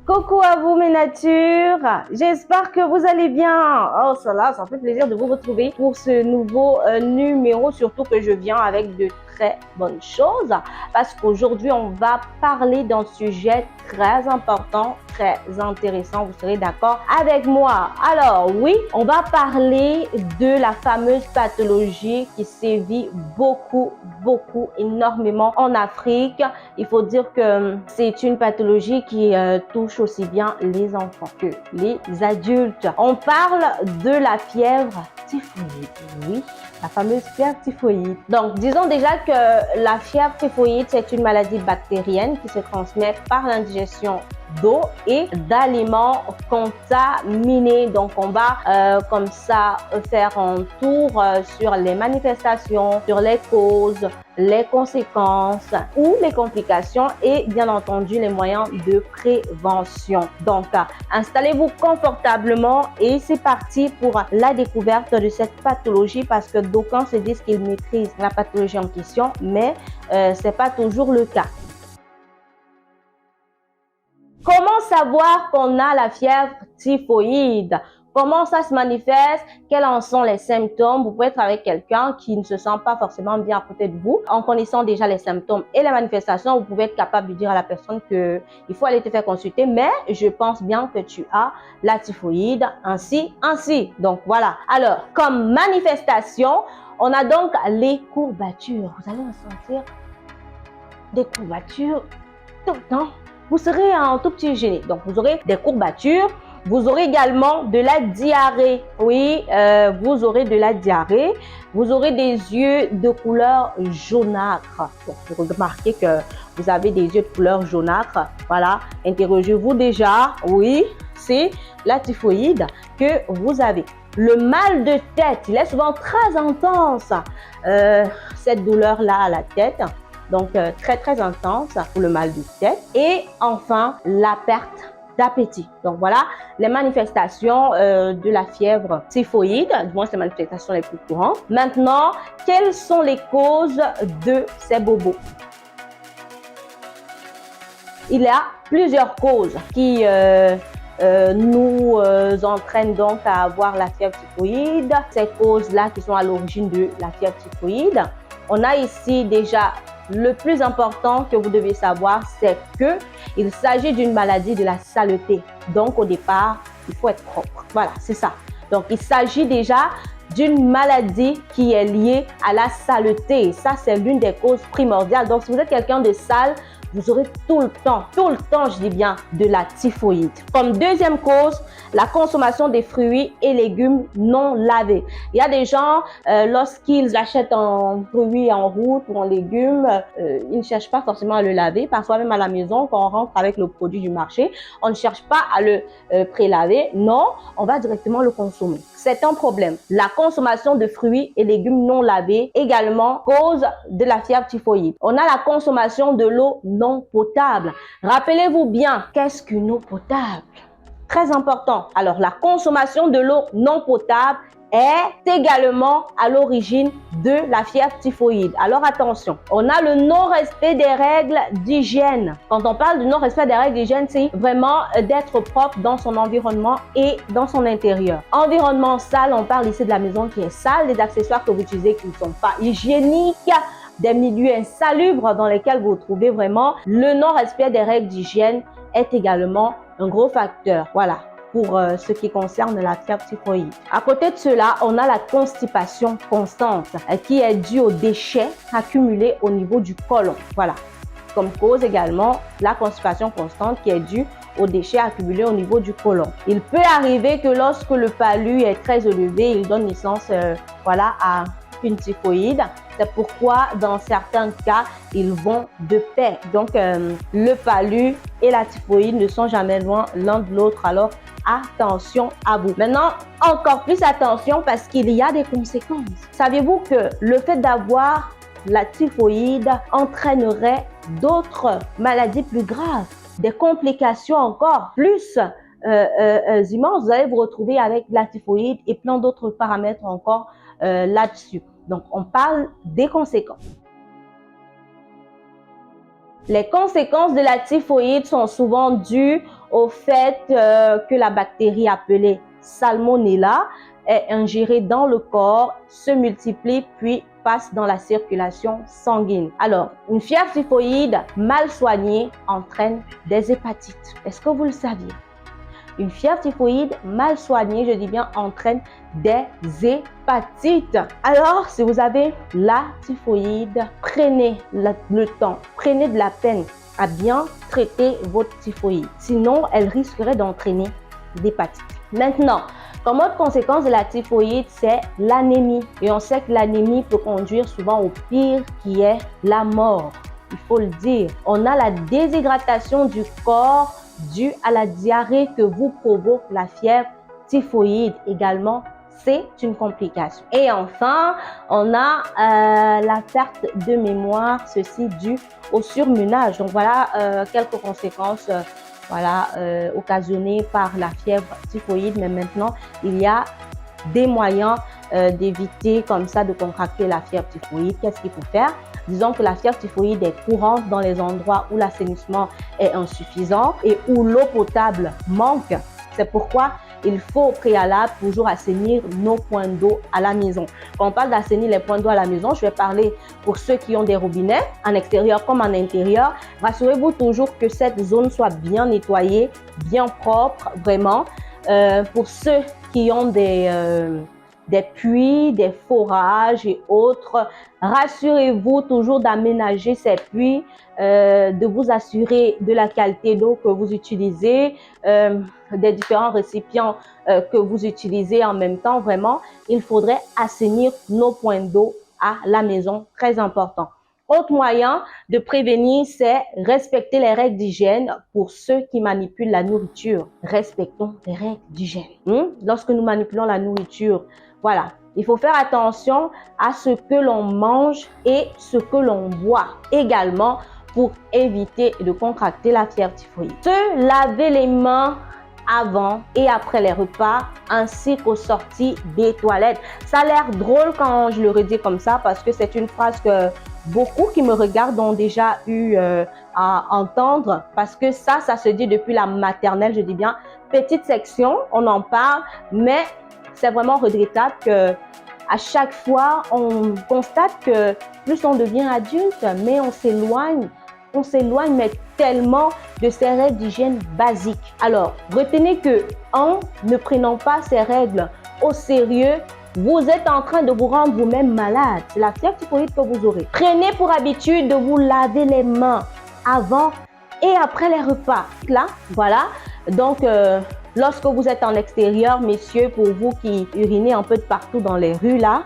Coucou à vous mes natures, j'espère que vous allez bien. Oh ça fait plaisir de vous retrouver pour ce nouveau numéro, surtout que je viens avec de très bonnes choses parce qu'aujourd'hui on va parler d'un sujet très important, très intéressant, vous serez d'accord avec moi. Alors oui, on va parler de la fameuse pathologie qui sévit beaucoup, énormément en Afrique. Il faut dire que c'est une pathologie qui touche aussi bien les enfants que les adultes. On parle de la fièvre typhoïde. Oui, la fameuse fièvre typhoïde. Donc, disons déjà que la fièvre typhoïde, c'est une maladie bactérienne qui se transmet par l'indigestion d'eau et d'aliments contaminés. Donc, on va comme ça faire un tour sur les manifestations, sur les causes, les conséquences ou les complications et bien entendu les moyens de prévention. Donc, installez-vous confortablement et c'est parti pour la découverte de cette pathologie parce que d'aucuns se disent qu'ils maîtrisent la pathologie en question, mais c'est pas toujours le cas. Comment savoir qu'on a la fièvre typhoïde? Comment ça se manifeste? Quels en sont les symptômes? Vous pouvez être avec quelqu'un qui ne se sent pas forcément bien à côté de vous. En connaissant déjà les symptômes et les manifestations, vous pouvez être capable de dire à la personne qu'il faut aller te faire consulter, mais je pense bien que tu as la typhoïde, ainsi. Donc voilà. Alors, comme manifestation, on a donc les courbatures. Vous allez ressentir des courbatures tout le temps. Vous serez un tout petit gêné. Donc, vous aurez des courbatures. Vous aurez également de la diarrhée. Oui, vous aurez de la diarrhée. Vous aurez des yeux de couleur jaunâtre. Donc, vous remarquez que vous avez des yeux de couleur jaunâtre. Voilà, interrogez-vous déjà. Oui, c'est la typhoïde que vous avez. Le mal de tête, il est souvent très intense. Cette douleur-là à la tête. Donc, très intense pour le mal de tête. Et enfin, la perte d'appétit. Donc, voilà les manifestations de la fièvre typhoïde, du moins ces manifestations les plus courantes. Maintenant, quelles sont les causes de ces bobos? Il y a plusieurs causes qui nous entraînent donc à avoir la fièvre typhoïde. Ces causes-là qui sont à l'origine de la fièvre typhoïde. On a ici déjà le plus important que vous devez savoir, c'est qu'il s'agit d'une maladie de la saleté. Donc, au départ, il faut être propre. Voilà, c'est ça. Donc, il s'agit déjà d'une maladie qui est liée à la saleté. Ça, c'est l'une des causes primordiales. Donc, si vous êtes quelqu'un de sale, vous aurez tout le temps, je dis bien, de la typhoïde. Comme deuxième cause, la consommation des fruits et légumes non lavés. Il y a des gens, lorsqu'ils achètent un fruit en route ou en légumes, ils ne cherchent pas forcément à le laver. Parfois même à la maison, quand on rentre avec le produit du marché, on ne cherche pas à le prélaver. Non, on va directement le consommer. C'est un problème. La consommation de fruits et légumes non lavés également cause de la fièvre typhoïde. On a la consommation de l'eau non potable. Rappelez-vous bien, qu'est-ce qu'une eau potable? Très important. Alors, la consommation de l'eau non potable est également à l'origine de la fièvre typhoïde. Alors attention, on a le non-respect des règles d'hygiène. Quand on parle du non-respect des règles d'hygiène, c'est vraiment d'être propre dans son environnement et dans son intérieur. Environnement sale, on parle ici de la maison qui est sale, des accessoires que vous utilisez qui ne sont pas hygiéniques, des milieux insalubres dans lesquels vous trouvez vraiment. Le non-respect des règles d'hygiène est également un gros facteur. Voilà, pour ce qui concerne la fièvre typhoïde. À côté de cela, on a la constipation constante qui est due aux déchets accumulés au niveau du côlon. Voilà, comme cause également la constipation constante qui est due aux déchets accumulés au niveau du côlon. Il peut arriver que lorsque le palu est très élevé, il donne naissance voilà, à une typhoïde. C'est pourquoi dans certains cas, ils vont de pair. Donc, le palu et la typhoïde ne sont jamais loin l'un de l'autre. Alors, attention à vous. Maintenant, encore plus attention parce qu'il y a des conséquences. Saviez-vous que le fait d'avoir la typhoïde entraînerait d'autres maladies plus graves, des complications encore plus immenses? Vous allez vous retrouver avec la typhoïde et plein d'autres paramètres encore là-dessus. Donc, on parle des conséquences. Les conséquences de la typhoïde sont souvent dues au fait que la bactérie appelée Salmonella est ingérée dans le corps, se multiplie puis passe dans la circulation sanguine. Alors, une fièvre typhoïde mal soignée entraîne des hépatites. Est-ce que vous le saviez? Une fièvre typhoïde mal soignée, je dis bien, entraîne des hépatites. Alors, si vous avez la typhoïde, prenez le temps, prenez de la peine à bien traiter votre typhoïde. Sinon, elle risquerait d'entraîner l'hépatite. Maintenant, comme autre conséquence de la typhoïde, c'est l'anémie. Et on sait que l'anémie peut conduire souvent au pire qui est la mort. Il faut le dire. On a la déshydratation du corps due à la diarrhée que vous provoque la fièvre typhoïde. Également, c'est une complication. Et enfin, on a la perte de mémoire, ceci dû au surmenage. Donc voilà quelques conséquences occasionnées par la fièvre typhoïde. Mais maintenant, il y a des moyens d'éviter comme ça de contracter la fièvre typhoïde. Qu'est-ce qu'il faut faire? Disons que la fièvre typhoïde est courante dans les endroits où l'assainissement est insuffisant et où l'eau potable manque. C'est pourquoi il faut au préalable toujours assainir nos points d'eau à la maison. Quand on parle d'assainir les points d'eau à la maison, je vais parler pour ceux qui ont des robinets, en extérieur comme en intérieur. Rassurez-vous toujours que cette zone soit bien nettoyée, bien propre, vraiment. Pour ceux qui ont des puits, des forages et autres, rassurez-vous toujours d'aménager ces puits, de vous assurer de la qualité d'eau que vous utilisez, des différents récipients que vous utilisez en même temps. Vraiment, il faudrait assainir nos points d'eau à la maison, très important. Autre moyen de prévenir, c'est respecter les règles d'hygiène pour ceux qui manipulent la nourriture. Respectons les règles d'hygiène. Lorsque nous manipulons la nourriture, voilà, il faut faire attention à ce que l'on mange et ce que l'on boit également pour éviter de contracter la fièvre typhoïde. Se laver les mains avant et après les repas ainsi qu'aux sorties des toilettes. Ça a l'air drôle quand je le redis comme ça parce que c'est une phrase que beaucoup qui me regardent ont déjà eu à entendre parce que ça se dit depuis la maternelle, je dis bien. Petite section, on en parle, mais c'est vraiment regrettable que à chaque fois, on constate que plus on devient adulte, mais on s'éloigne mais tellement de ces règles d'hygiène basiques. Alors, retenez que en ne prenant pas ces règles au sérieux, vous êtes en train de vous rendre vous-même malade. C'est la fièvre typhoïde que vous aurez. Prenez pour habitude de vous laver les mains avant et après les repas. Là, voilà. Donc, lorsque vous êtes en extérieur, messieurs, pour vous qui urinez un peu de partout dans les rues là,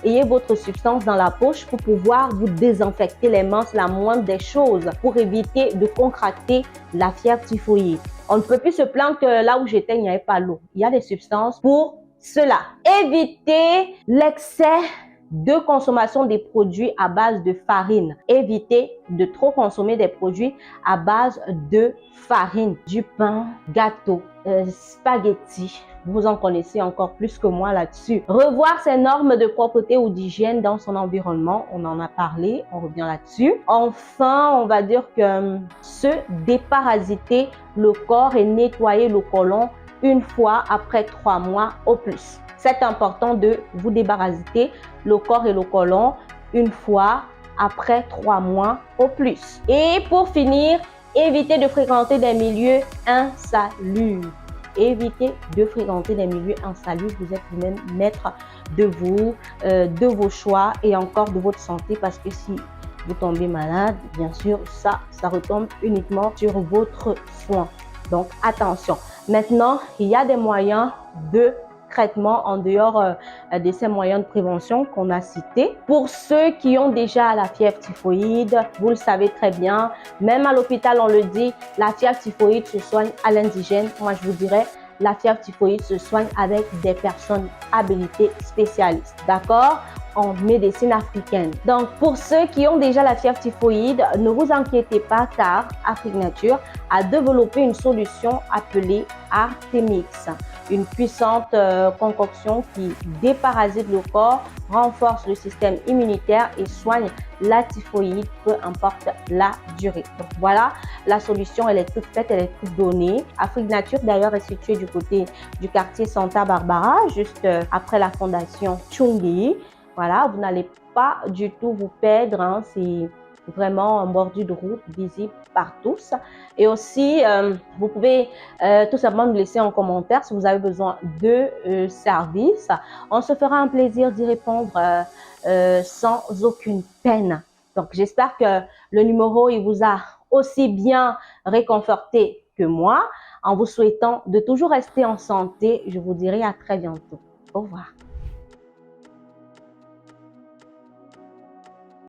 ayez votre substance dans la poche pour pouvoir vous désinfecter les mains. C'est la moindre des choses pour éviter de contracter la fièvre typhoïde. On ne peut plus se plaindre que là où j'étais, il n'y avait pas l'eau. Il y a des substances pour cela. Évitez l'excès de consommation des produits à base de farine. Évitez de trop consommer des produits à base de farine. Du pain, gâteau, spaghettis. Vous en connaissez encore plus que moi là-dessus. Revoir ses normes de propreté ou d'hygiène dans son environnement. On en a parlé, on revient là-dessus. Enfin, on va dire que se déparasiter le corps et nettoyer le côlon une fois après 3 mois au plus. C'est important de vous déparasiter le corps et le côlon une fois après 3 mois au plus. Et pour finir, évitez de fréquenter des milieux insalubres. Évitez de fréquenter des milieux insalubres. Vous êtes vous-même maître de vous, de vos choix et encore de votre santé parce que si vous tombez malade, bien sûr, ça retombe uniquement sur votre soin. Donc, attention. Maintenant, il y a des moyens de traitement en dehors de ces moyens de prévention qu'on a cités. Pour ceux qui ont déjà la fièvre typhoïde, vous le savez très bien, même à l'hôpital, on le dit, la fièvre typhoïde se soigne à l'indigène. Moi, je vous dirais, la fièvre typhoïde se soigne avec des personnes habilitées spécialistes, d'accord? En médecine africaine. Donc, pour ceux qui ont déjà la fièvre typhoïde, ne vous inquiétez pas car Afrique Nature a développé une solution appelée Artemix. une puissante concoction qui déparasite le corps, renforce le système immunitaire et soigne la typhoïde, peu importe la durée. Donc voilà, la solution, elle est toute faite, elle est toute donnée. Afrique Nature d'ailleurs est située du côté du quartier Santa Barbara, juste après la fondation Tchungi. Voilà, vous n'allez pas du tout vous perdre, hein, c'est vraiment en bordure de route, visible par tous. Et aussi, vous pouvez tout simplement nous laisser en commentaire si vous avez besoin de services. On se fera un plaisir d'y répondre sans aucune peine. Donc, j'espère que le numéro, il vous a aussi bien réconforté que moi. En vous souhaitant de toujours rester en santé, je vous dirai à très bientôt. Au revoir.